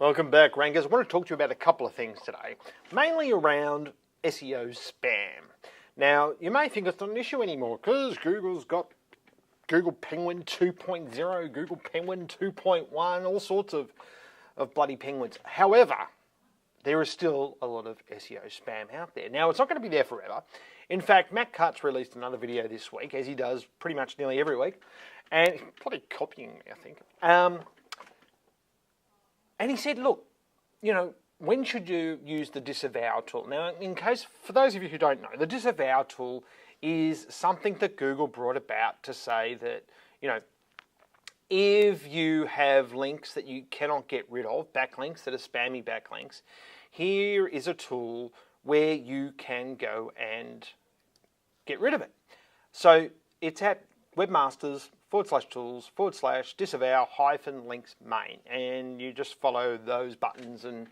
Welcome back, Rankers. I want to talk to you about a couple of things today, mainly around SEO spam. Now, you may think it's not an issue anymore because Google's got Google Penguin 2.0, Google Penguin 2.1, all sorts of bloody penguins. However, there is still a lot of SEO spam out there. Now, it's not going to be there forever. In fact, Matt Cutts released another video this week, as he does pretty much nearly every week, and he's probably copying me, I think. And he said, look, when should you use the Disavow tool? Now, for those of you who don't know, the Disavow tool is something that Google brought about to say that, if you have links that you cannot get rid of, backlinks that are spammy backlinks, here is a tool where you can go and get rid of it. So it's at webmasters/tools/disavow-links main, and you just follow those buttons and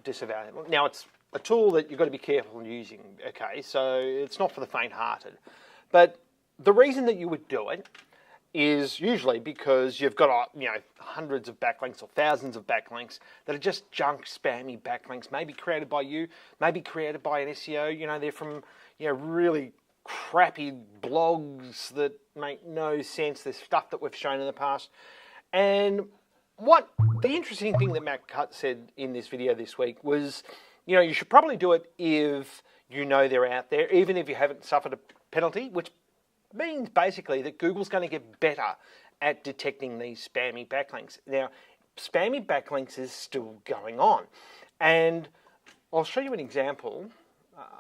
disavow. Now, it's a tool that you've got to be careful using, okay? So it's not for the faint-hearted. But the reason that you would do it is usually because you've got hundreds of backlinks or thousands of backlinks that are just junk, spammy backlinks, maybe created by you, maybe created by an SEO. They're from really crappy blogs that make no sense. There's stuff that we've shown in the past. And the interesting thing that Matt Cutts said in this video this week was, you should probably do it if you know they're out there, even if you haven't suffered a penalty, which means basically that Google's going to get better at detecting these spammy backlinks. Now, spammy backlinks is still going on. And I'll show you an example.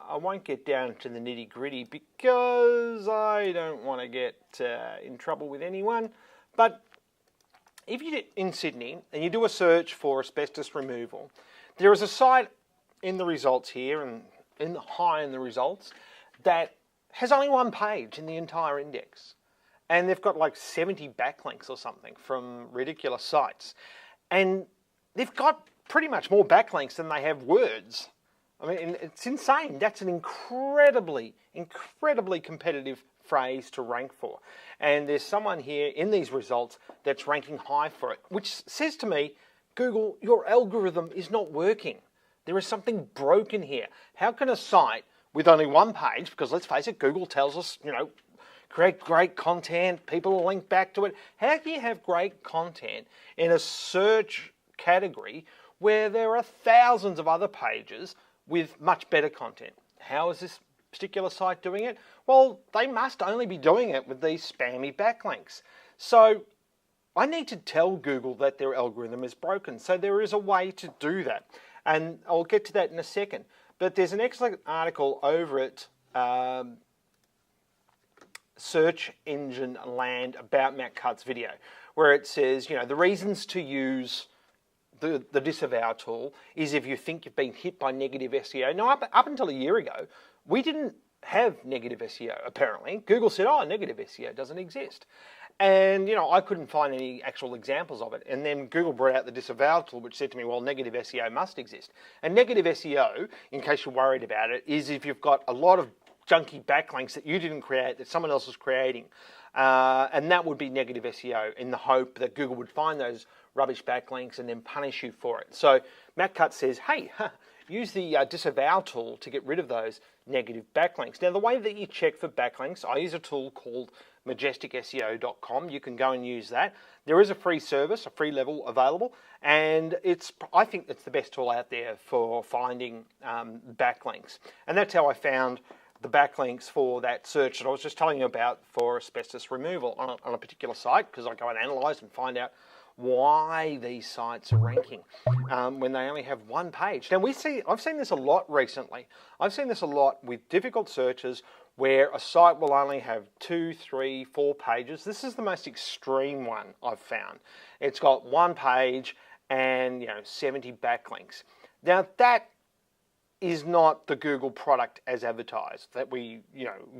I won't get down to the nitty-gritty because I don't want to get in trouble with anyone. But if you're in Sydney and you do a search for asbestos removal, there is a site in the results here and high in the results that has only one page in the entire index. And they've got like 70 backlinks or something from ridiculous sites. And they've got pretty much more backlinks than they have words. I mean, it's insane. That's an incredibly, incredibly competitive phrase to rank for. And there's someone here in these results that's ranking high for it, which says to me, Google, your algorithm is not working. There is something broken here. How can a site with only one page, because let's face it, Google tells us, create great content, people will link back to it. How can you have great content in a search category where there are thousands of other pages with much better content? How is this particular site doing it? Well, they must only be doing it with these spammy backlinks. So I need to tell Google that their algorithm is broken. So there is a way to do that. And I'll get to that in a second. But there's an excellent article over at Search Engine Land about Matt Cutts' video, where it says, the reasons to use the Disavow tool is if you think you've been hit by negative SEO. Now, up until a year ago, we didn't have negative SEO, apparently. Google said, negative SEO doesn't exist. And, I couldn't find any actual examples of it. And then Google brought out the Disavow tool, which said to me, well, negative SEO must exist. And negative SEO, in case you're worried about it, is if you've got a lot of junky backlinks that you didn't create, that someone else was creating. And that would be negative SEO in the hope that Google would find those rubbish backlinks and then punish you for it. So Matt Cutts says, hey, use the Disavow tool to get rid of those negative backlinks. Now, the way that you check for backlinks, I use a tool called majesticseo.com. You can go and use that. There is a free service, a free level available, and I think it's the best tool out there for finding backlinks. And that's how I found the backlinks for that search that I was just telling you about for asbestos removal on a particular site, because I go and analyse and find out why these sites are ranking when they only have one page. Now, I've seen this a lot recently. I've seen this a lot with difficult searches where a site will only have 2, 3, 4 pages. This is the most extreme one I've found. It's got one page and 70 backlinks. Now, that is not the Google product as advertised. That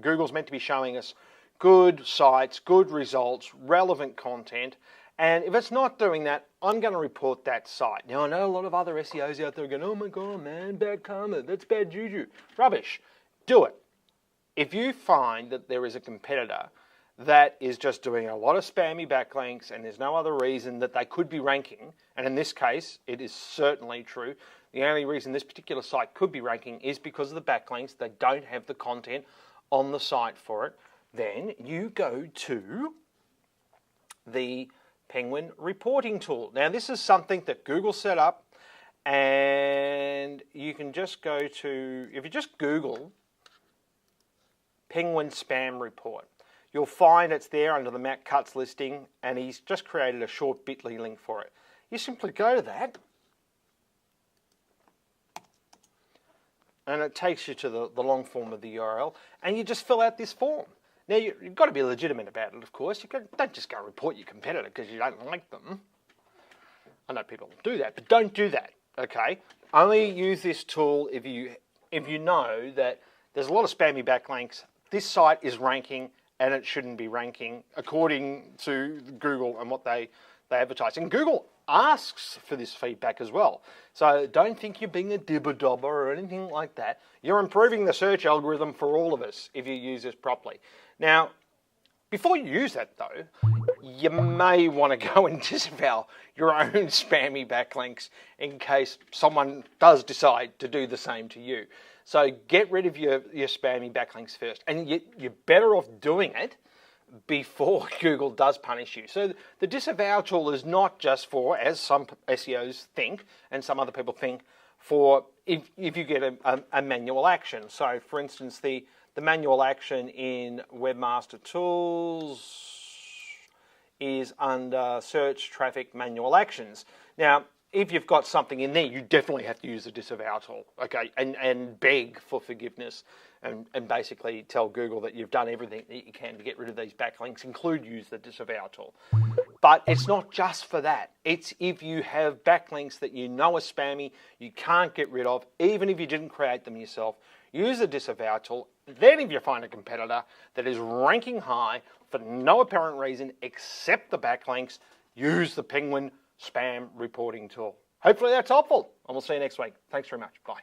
Google's meant to be showing us good sites, good results, relevant content. And if it's not doing that, I'm going to report that site. Now, I know a lot of other SEOs out there going, oh my God, man, bad karma, that's bad juju. Rubbish. Do it. If you find that there is a competitor that is just doing a lot of spammy backlinks, and there's no other reason that they could be ranking, and in this case, it is certainly true. The only reason this particular site could be ranking is because of the backlinks. They don't have the content on the site for it. Then you go to the Penguin reporting tool. Now, this is something that Google set up, and you can just go to, if you just Google Penguin Spam Report, you'll find it's there under the Matt Cutts listing, and he's just created a short bit.ly link for it. You simply go to that, and it takes you to the long form of the URL, and you just fill out this form. Now, you've got to be legitimate about it, of course. Don't just go report your competitor because you don't like them. I know people do that, but don't do that, okay? Only use this tool if you know that there's a lot of spammy backlinks. This site is ranking, and it shouldn't be ranking according to Google and what they advertise. And Google asks for this feedback as well. So don't think you're being a dibber-dobber or anything like that. You're improving the search algorithm for all of us if you use this properly. Now, before you use that though, you may want to go and disavow your own spammy backlinks in case someone does decide to do the same to you. So get rid of your spammy backlinks first, and you're better off doing it before Google does punish you. So the disavow tool is not just for, as some SEOs think and some other people think, for if you get a manual action. So for instance, the manual action in Webmaster Tools is under Search Traffic Manual Actions. Now, if you've got something in there, you definitely have to use the disavow tool, okay, and beg for forgiveness and basically tell Google that you've done everything that you can to get rid of these backlinks, use the disavow tool. But it's not just for that. It's if you have backlinks that you know are spammy, you can't get rid of, even if you didn't create them yourself, use the disavow tool. Then if you find a competitor that is ranking high for no apparent reason except the backlinks, use the Penguin Spam Reporting tool. Hopefully that's helpful, and we'll see you next week. Thanks very much. Bye.